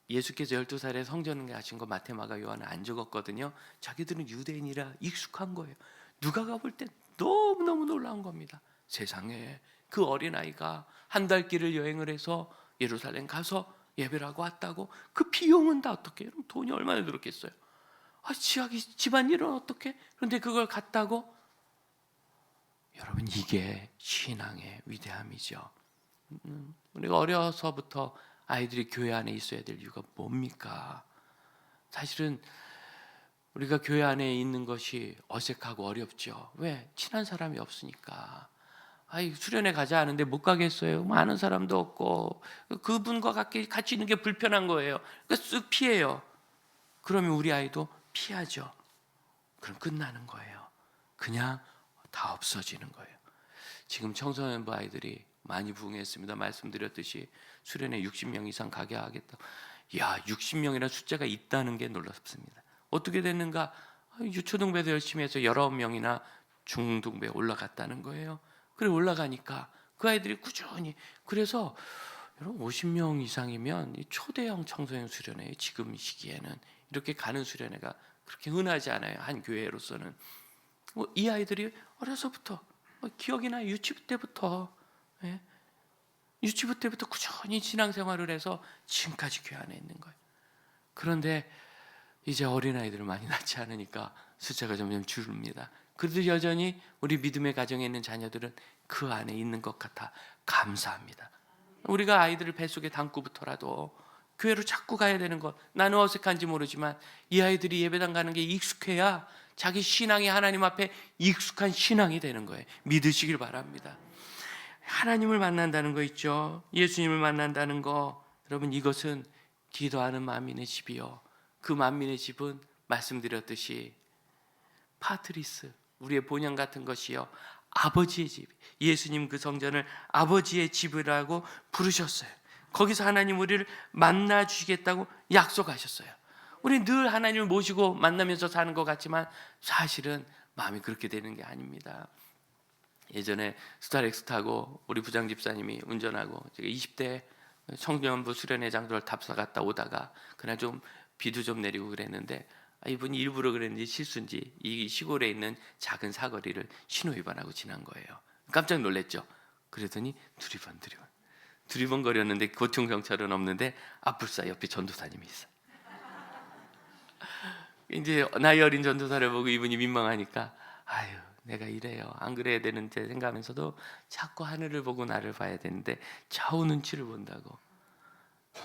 예수께서 12살에 성전에 가신 거 마태, 마가, 요한은 안 적었거든요. 자기들은 유대인이라 익숙한 거예요. 누가가 볼 때 너무너무 놀라운 겁니다. 세상에 그 어린아이가 한 달 길을 여행을 해서 예루살렘 가서 예배를 하고 왔다고? 그 비용은 다 어떻게? 여러분, 돈이 얼마나 들었겠어요? 집안일은 어떻게? 그런데 그걸 갔다고? 여러분, 이게 신앙의 위대함이죠. 우리가 어려서부터 아이들이 교회 안에 있어야 될 이유가 뭡니까? 사실은 우리가 교회 안에 있는 것이 어색하고 어렵죠. 왜? 친한 사람이 없으니까. 수련회 가자 하는데 못 가겠어요. 뭐 아는 사람도 없고 그분과 같이 있는 게 불편한 거예요. 그러니까 쓱 피해요. 그러면 우리 아이도 피하죠. 그럼 끝나는 거예요. 그냥 다 없어지는 거예요. 지금 청소년부 아이들이 많이 부흥했습니다. 말씀드렸듯이 수련회 60명 이상 가게 하겠다. 야, 60명이라는 숫자가 있다는 게 놀랍습니다. 어떻게 됐는가? 유초등배도 열심히 해서 19명이나 중등부에 올라갔다는 거예요. 그래 올라가니까 그 아이들이 꾸준히, 그래서 여러분 50명 이상이면 초대형 청소년 수련회, 지금 시기에는 이렇게 가는 수련회가 그렇게 흔하지 않아요. 한 교회로서는. 이 아이들이 어려서부터 기억이 나요. 유치부 때부터, 예? 유치부 때부터 꾸준히 신앙생활을 해서 지금까지 교회 안에 있는 거예요. 그런데 이제 어린아이들을 많이 낳지 않으니까 숫자가 점점 줄습니다. 그래도 여전히 우리 믿음의 가정에 있는 자녀들은 그 안에 있는 것 같아 감사합니다. 우리가 아이들을 뱃속에 담고부터라도 교회로 자꾸 가야 되는 것, 나는 어색한지 모르지만 이 아이들이 예배당 가는 게 익숙해야 자기 신앙이 하나님 앞에 익숙한 신앙이 되는 거예요. 믿으시길 바랍니다. 하나님을 만난다는 거 있죠. 예수님을 만난다는 거, 여러분 이것은 기도하는 만민의 집이요, 그 만민의 집은 말씀드렸듯이 파트리스, 우리의 본향 같은 것이요, 아버지의 집. 예수님 그 성전을 아버지의 집이라고 부르셨어요. 거기서 하나님 우리를 만나 주시겠다고 약속하셨어요. 우리 늘 하나님을 모시고 만나면서 사는 것 같지만 사실은 마음이 그렇게 되는 게 아닙니다. 예전에 스타렉스 타고 우리 부장 집사님이 운전하고 제가 20대 청년부 수련회장들 답사 갔다 오다가 그날 좀 비도 좀 내리고 그랬는데, 이분이 일부러 그랬는지 실수인지 이 시골에 있는 작은 사거리를 신호위반하고 지난 거예요. 깜짝 놀랐죠. 그랬더니 두리번거렸는데 교통경찰은 없는데 앞불사 옆에 전도사님이 있어요. 이제 나이 어린 전도사를 보고 이분이 민망하니까, 아유 내가 이래요, 안 그래야 되는데 생각하면서도 자꾸 하늘을 보고 나를 봐야 되는데 좌우 눈치를 본다고.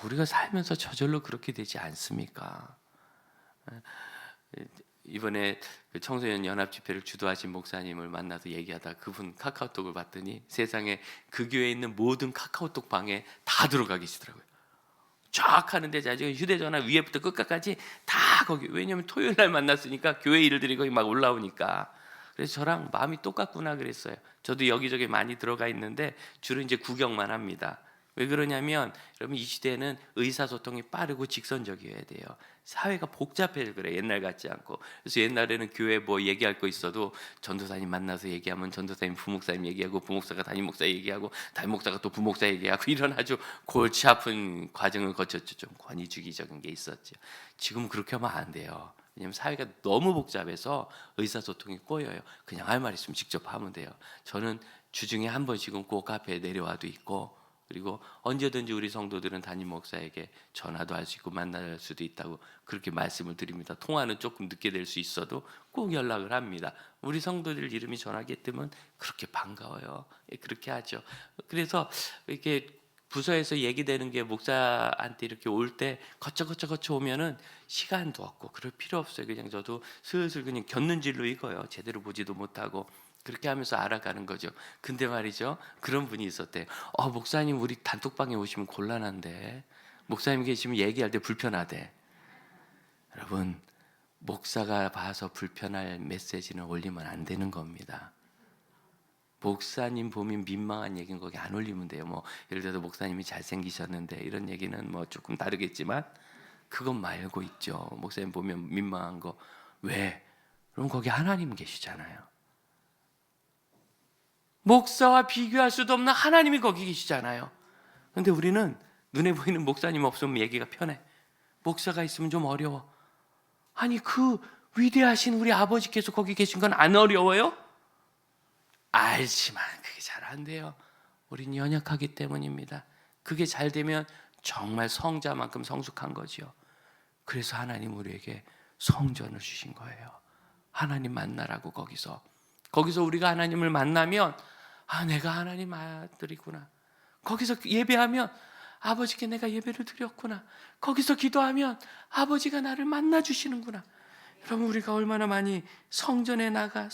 우리가 살면서 저절로 그렇게 되지 않습니까? 이번에 그 청소년 연합 집회를 주도하신 목사님을 만나서 얘기하다 그분 카카오톡을 봤더니 세상에 그 교회에 있는 모든 카카오톡 방에 다 들어가 계시더라고요. 쫙 하는데 자기가 휴대전화 위에부터 끝까지 다 거기. 왜냐하면 토요일 날 만났으니까 교회 일들이 거기 막 올라오니까. 그래서 저랑 마음이 똑같구나 그랬어요. 저도 여기저기 많이 들어가 있는데 주로 이제 구경만 합니다. 왜 그러냐면 여러분 이 시대에는 의사소통이 빠르고 직선적이어야 돼요. 사회가 복잡해서 그래, 옛날 같지 않고. 그래서 옛날에는 교회 뭐 얘기할 거 있어도 전도사님 만나서 얘기하면 전도사님 부목사님 얘기하고, 부목사가 담임 목사 얘기하고, 담임 목사가 또 부목사 얘기하고, 이런 아주 골치 아픈 과정을 거쳤죠. 좀 권위주기적인 게 있었죠. 지금 그렇게 하면 안 돼요. 왜냐하면 사회가 너무 복잡해서 의사소통이 꼬여요. 그냥 할 말 있으면 직접 하면 돼요. 저는 주중에 한 번씩은 꼭 카페에 내려와도 있고, 그리고 언제든지 우리 성도들은 담임 목사에게 전화도 할 수 있고 만날 수도 있다고 그렇게 말씀을 드립니다. 통화는 조금 늦게 될 수 있어도 꼭 연락을 합니다. 우리 성도들 이름이 전화기 뜨면 그렇게 반가워요. 그렇게 하죠. 그래서 이렇게 부서에서 얘기되는 게 목사한테 이렇게 올 때 거쳐 오면은 시간도 없고 그럴 필요 없어요. 그냥 저도 슬슬 그냥 곁는 질로 익어요. 제대로 보지도 못하고. 그렇게 하면서 알아가는 거죠. 근데 말이죠, 그런 분이 있었대요. 목사님 우리 단톡방에 오시면 곤란한데, 목사님 계시면 얘기할 때 불편하대. 여러분, 목사가 봐서 불편할 메시지는 올리면 안 되는 겁니다. 목사님 보면 민망한 얘기는 거기 안 올리면 돼요. 뭐 예를 들어서 목사님이 잘생기셨는데 이런 얘기는 뭐 조금 다르겠지만 그건 말고 있죠. 목사님 보면 민망한 거. 왜? 그럼 거기 하나님 계시잖아요. 목사와 비교할 수도 없는 하나님이 거기 계시잖아요. 그런데 우리는 눈에 보이는 목사님 없으면 얘기가 편해. 목사가 있으면 좀 어려워. 아니 그 위대하신 우리 아버지께서 거기 계신 건 안 어려워요? 알지만 그게 잘 안 돼요. 우린 연약하기 때문입니다. 그게 잘 되면 정말 성자만큼 성숙한 거지요. 그래서 하나님 우리에게 성전을 주신 거예요. 하나님 만나라고. 거기서 우리가 하나님을 만나면 내가 하나님 아들이구나. 거기서 예배하면 아버지께 내가 예배를 드렸구나. 거기서 기도하면 아버지가 나를 만나 주시는구나. 여러분 우리가 얼마나 많이 성전에 나가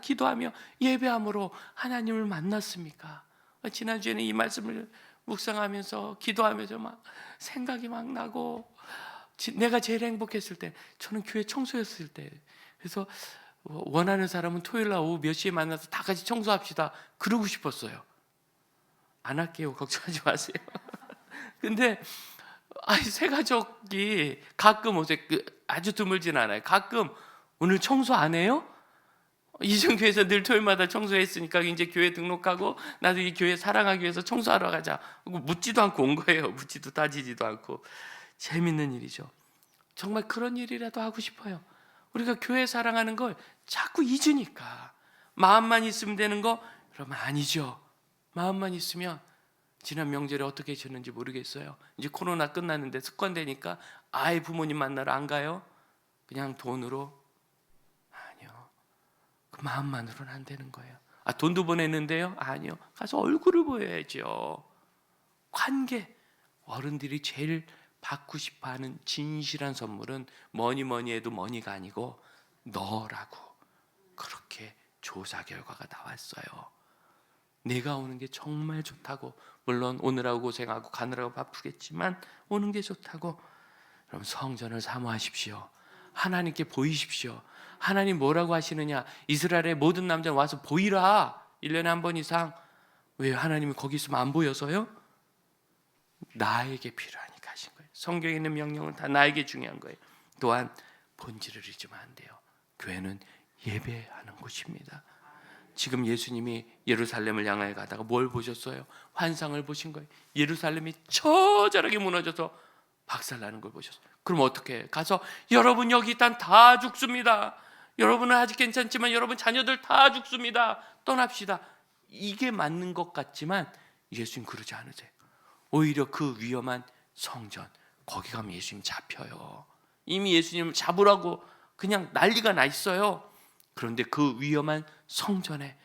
기도하며 예배함으로 하나님을 만났습니까? 지난주에는 이 말씀을 묵상하면서 기도하면서 막 생각이 막 나고, 내가 제일 행복했을 때 저는 교회 청소했을 때, 그래서 원하는 사람은 토요일 날 오후 몇 시에 만나서 다 같이 청소합시다. 그러고 싶었어요. 안 할게요. 걱정하지 마세요. 근데 새 가족이 가끔 오세요. 아주 드물진 않아요. 가끔 오늘 청소 안 해요? 이전교회에서 늘 토요일마다 청소했으니까 이제 교회 등록하고 나도 이 교회 사랑하기 위해서 청소하러 가자. 묻지도 않고 온 거예요. 묻지도 따지지도 않고. 재밌는 일이죠. 정말 그런 일이라도 하고 싶어요. 우리가 교회 사랑하는 걸 자꾸 잊으니까. 마음만 있으면 되는 거? 그러면 아니죠. 마음만 있으면 지난 명절에 어떻게 지냈는지 모르겠어요. 이제 코로나 끝났는데 습관되니까 아예 부모님 만나러 안 가요? 그냥 돈으로? 아니요. 그 마음만으로는 안 되는 거예요. 돈도 보냈는데요? 아니요. 가서 얼굴을 보여야죠. 관계. 어른들이 제일 받고 싶어하는 진실한 선물은 뭐니 해도 머니가 아니고 너라고. 그렇게 조사 결과가 나왔어요. 내가 오는 게 정말 좋다고. 물론 오느라고 고생하고 가느라고 바쁘겠지만 오는 게 좋다고. 그럼 성전을 사모하십시오. 하나님께 보이십시오. 하나님 뭐라고 하시느냐? 이스라엘의 모든 남자는 와서 보이라. 1년에 한 번 이상. 왜 하나님이 거기 있으면 안 보여서요? 나에게 필요하니까 하신 거예요. 성경에 있는 명령은 다 나에게 중요한 거예요. 또한 본질을 잊으면 안 돼요. 교회는 예배하는 곳입니다. 지금 예수님이 예루살렘을 향하여 가다가 뭘 보셨어요? 환상을 보신 거예요. 예루살렘이 처절하게 무너져서 박살나는 걸 보셨어요. 그럼 어떻게 해요? 가서 여러분 여기 일단 다 죽습니다. 여러분은 아직 괜찮지만 여러분 자녀들 다 죽습니다. 떠납시다. 이게 맞는 것 같지만 예수님 그러지 않으세요. 오히려 그 위험한 성전, 거기 가면 예수님 잡혀요. 이미 예수님을 잡으라고 그냥 난리가 나 있어요. 그런데 그 위험한 성전에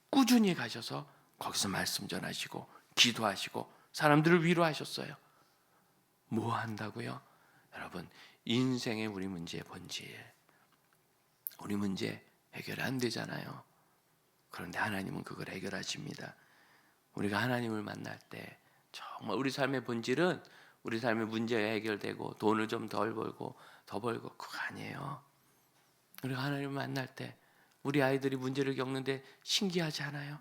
꾸준히 가셔서 거기서 말씀 전하시고 기도하시고 사람들을 위로하셨어요. 뭐 한다고요? 여러분, 인생의 우리 문제의 본질, 우리 문제 해결 안 되잖아요. 그런데 하나님은 그걸 해결하십니다. 우리가 하나님을 만날 때 정말 우리 삶의 본질은 우리 삶의 문제가 해결되고 돈을 좀 덜 벌고 더 벌고 그거 아니에요. 우리가 하나님을 만날 때 우리 아이들이 문제를 겪는데 신기하지 않아요?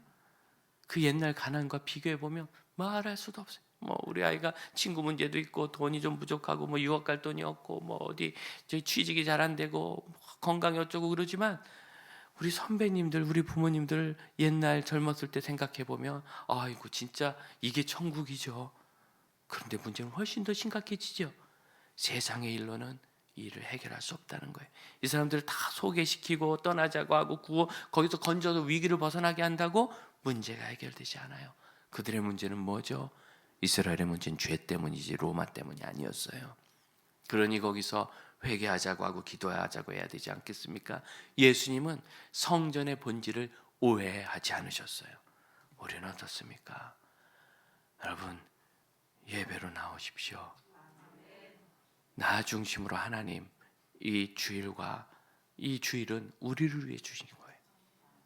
그 옛날 가난과 비교해 보면 말할 수도 없어요. 우리 아이가 친구 문제도 있고 돈이 좀 부족하고 유학 갈 돈이 없고 어디 취직이 잘 안 되고 건강이 어쩌고 그러지만 우리 선배님들, 우리 부모님들 옛날 젊었을 때 생각해 보면 아이고 진짜 이게 천국이죠. 그런데 문제는 훨씬 더 심각해지죠. 세상의 일로는 이 일을 해결할 수 없다는 거예요. 이 사람들을 다 소개시키고 떠나자고 하고 거기서 건져서 위기를 벗어나게 한다고 문제가 해결되지 않아요. 그들의 문제는 뭐죠? 이스라엘의 문제는 죄 때문이지 로마 때문이 아니었어요. 그러니 거기서 회개하자고 하고 기도하자고 해야 되지 않겠습니까? 예수님은 성전의 본질을 오해하지 않으셨어요. 우리는 어떻습니까? 여러분, 예배로 나오십시오. 나 중심으로 하나님, 이 주일은 우리를 위해 주신 거예요.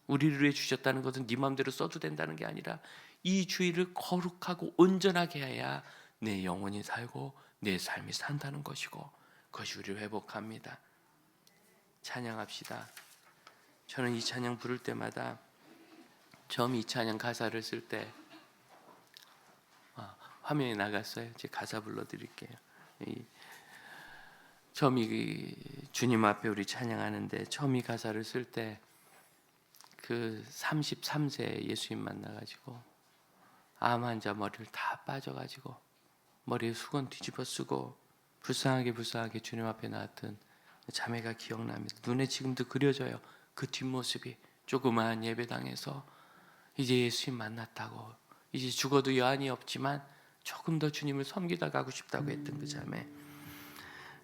우리를 위해 주셨다는 것은 네 마음대로 써도 된다는 게 아니라 이 주일을 거룩하고 온전하게 해야 내 영혼이 살고 내 삶이 산다는 것이고 그것이 우리를 회복합니다. 찬양합시다. 저는 이 찬양 부를 때마다 처음 이 찬양 가사를 쓸 때 화면에 나갔어요. 제가 가사 불러드릴게요. 처음 이 주님 앞에 우리 찬양하는데 처음 이 가사를 쓸 때 그 33세 예수님 만나가지고 암 환자 머리를 다 빠져가지고 머리에 수건 뒤집어 쓰고 불쌍하게 주님 앞에 나왔던 자매가 기억납니다. 눈에 지금도 그려져요. 그 뒷모습이 조그마한 예배당에서 이제 예수님 만났다고 이제 죽어도 여한이 없지만 조금 더 주님을 섬기다 가고 싶다고 했던 그 자매.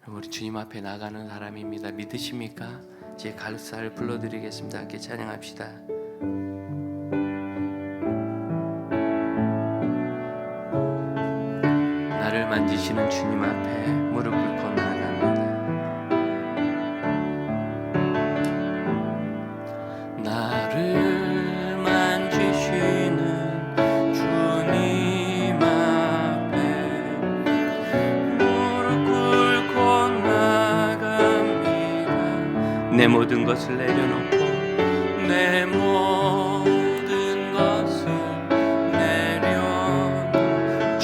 우리 주님 앞에 나가는 사람입니다. 믿으십니까? 제 가사를 불러드리겠습니다. 함께 찬양합시다. 나를 만지시는 주님 앞에 무릎 꿇고 나아갑니다. 나를 만지시는 주님 앞에 무릎 꿇고 나아갑니다. 내 모든 것을 내려놓고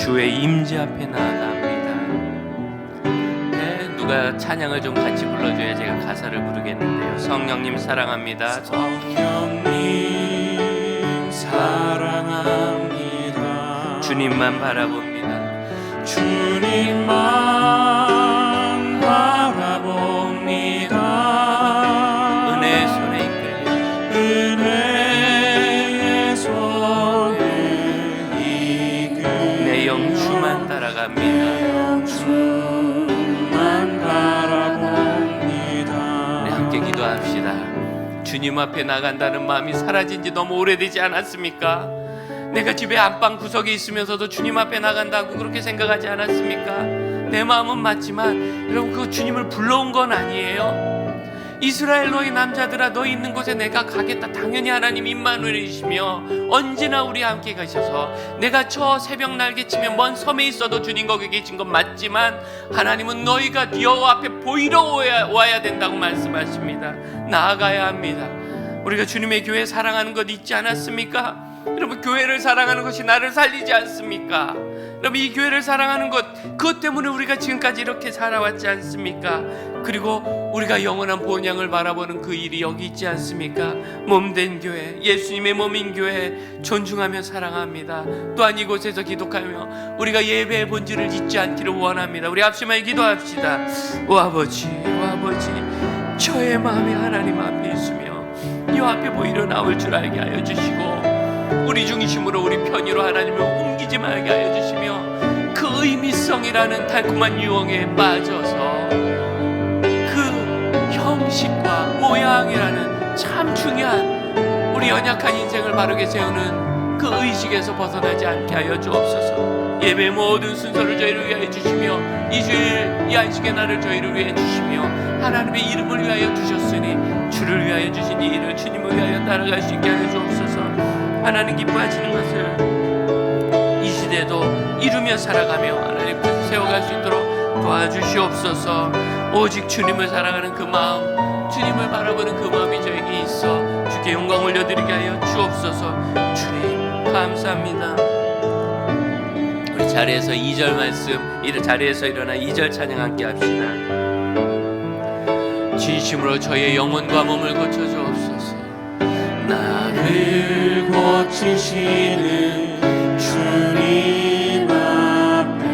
주의 임재 앞에 나아갑니다. 네, 누가 찬양을 좀 같이 불러줘야 제가 가사를 부르겠는데요. 성령님 사랑합니다. 성령님 사랑합니다. 주님만 바라봅니다. 주님만 바라봅니다. 은혜의 손에 이끌려 은혜의 손에 이끌려 내 영 주만 따라갑니다. 주만 바라봅니다. 네, 함께 기도합시다. 주님 앞에 나간다는 마음이 사라진 지 너무 오래되지 않았습니까? 내가 집에 안방 구석에 있으면서도 주님 앞에 나간다고 그렇게 생각하지 않았습니까? 내 마음은 맞지만 여러분, 그 주님을 불러온 건 아니에요. 이스라엘 너희 남자들아, 너희 있는 곳에 내가 가겠다. 당연히 하나님 임마누엘이시며 언제나 우리 함께 가셔서, 내가 저 새벽 날개치며 먼 섬에 있어도 주님 거기 계신 건 맞지만 하나님은 너희가 여호와 앞에 보이러 와야 된다고 말씀하십니다. 나아가야 합니다. 우리가 주님의 교회 사랑하는 것 잊지 않았습니까? 여러분, 교회를 사랑하는 것이 나를 살리지 않습니까? 여러분, 이 교회를 사랑하는 것, 그것 때문에 우리가 지금까지 이렇게 살아왔지 않습니까? 그리고 우리가 영원한 본향을 바라보는 그 일이 여기 있지 않습니까? 몸된 교회, 예수님의 몸인 교회 존중하며 사랑합니다. 또한 이곳에서 기독하며 우리가 예배의 본질을 잊지 않기를 원합니다. 우리 합심하여 기도합시다. 오 아버지, 오 아버지, 저의 마음이 하나님 앞에 있으며 이 앞에 보이려 나올 줄 알게 하여 주시고, 우리 중심으로 우리 편의로 하나님을 옮기지 말게 하여 주시며, 그 의미성이라는 달콤한 유혹에 빠져서 그 형식과 모양이라는 참 중요한 우리 연약한 인생을 바르게 세우는 그 의식에서 벗어나지 않게 하여 주옵소서. 예배 모든 순서를 저희를 위하여 주시며, 이 주일 이 안식의 날을 저희를 위해 주시며, 하나님의 이름을 위하여 주셨으니 주를 위하여 주신 이 일을 주님을 위하여 따라갈 수 있게 하여 주옵소서. 하나님 기뻐하시는 것을 이 시대도 이루며 살아가며 하나님 뜻을 세워갈 수 있도록 도와주시옵소서. 오직 주님을 사랑하는 그 마음, 주님을 바라보는 그 마음이 저에게 있어 주께 영광 올려드리게 하여 주옵소서. 주님 감사합니다. 우리 자리에서 2절 말씀, 이 자리에서 일어나 2절 찬양 함께 합시다. 진심으로 저의 영혼과 몸을 고쳐주옵소서. 나를 고치시는 주님 앞에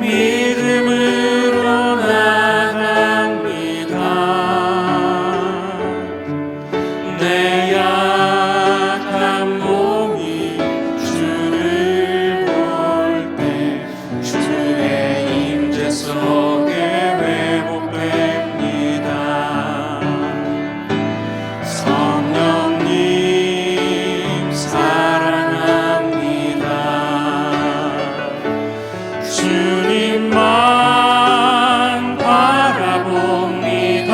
믿음으로 나갑니다. 내 약한 몸이 주를 볼 때 주의 임재 속에 회복됩니다. 성령님 사랑합니다. 주님만 바라봅니다.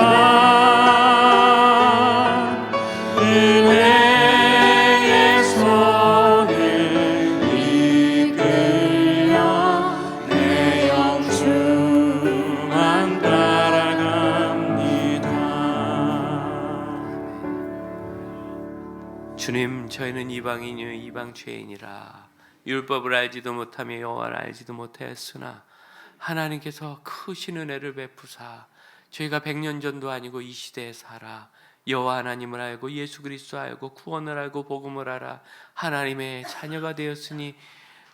은혜의 손에 이끌려 내 영 주만 따라갑니다. 주님, 저희는 이방인이요 이방 죄인이라 율법을 알지도 못하며 여호와를 알지도 못하였으나 하나님께서 크신 은혜를 베푸사 저희가 100년 전도 아니고 이 시대에 살아 여호와 하나님을 알고 예수 그리스도 알고 구원을 알고 복음을 알아 하나님의 자녀가 되었으니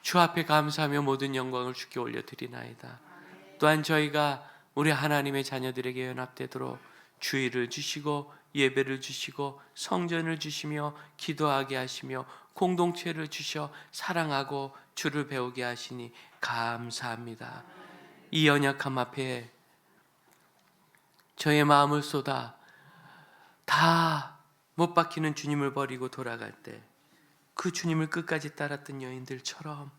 주 앞에 감사하며 모든 영광을 주께 올려드리나이다. 또한 저희가 우리 하나님의 자녀들에게 연합되도록 주의를 주시고 예배를 주시고 성전을 주시며 기도하게 하시며 공동체를 주셔 사랑하고 주를 배우게 하시니 감사합니다. 이 연약함 앞에 저의 마음을 쏟아 다 못 박히는 주님을 버리고 돌아갈 때 그 주님을 끝까지 따랐던 여인들처럼,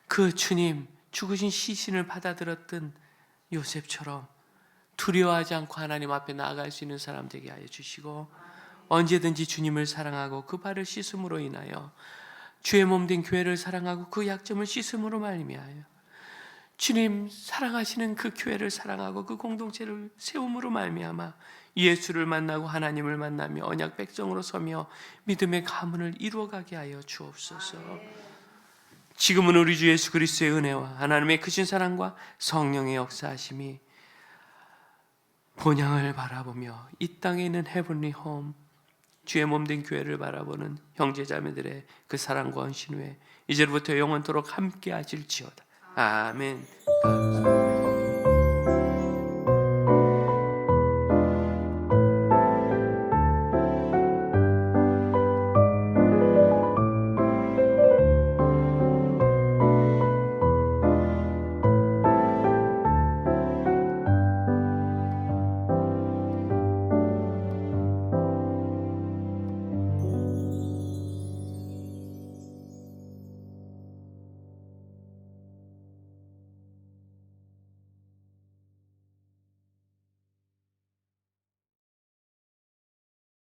그 주님 죽으신 시신을 받아들였던 요셉처럼 두려워하지 않고 하나님 앞에 나아갈 수 있는 사람 되게 하여 주시고, 언제든지 주님을 사랑하고 그 발을 씻음으로 인하여 주의 몸된 교회를 사랑하고 그 약점을 씻음으로 말미암아 주님 사랑하시는 그 교회를 사랑하고 그 공동체를 세움으로 말미암아 예수를 만나고 하나님을 만나며 언약 백성으로 서며 믿음의 가문을 이루어가게 하여 주옵소서. 지금은 우리 주 예수 그리스도의 은혜와 하나님의 크신 사랑과 성령의 역사하심이 본향을 바라보며 이 땅에 있는 헤븐리 홈 주의 몸된 교회를 바라보는 형제자매들의 그 사랑과 헌신 후에 이제부터 영원토록 함께 하실지어다. 아멘.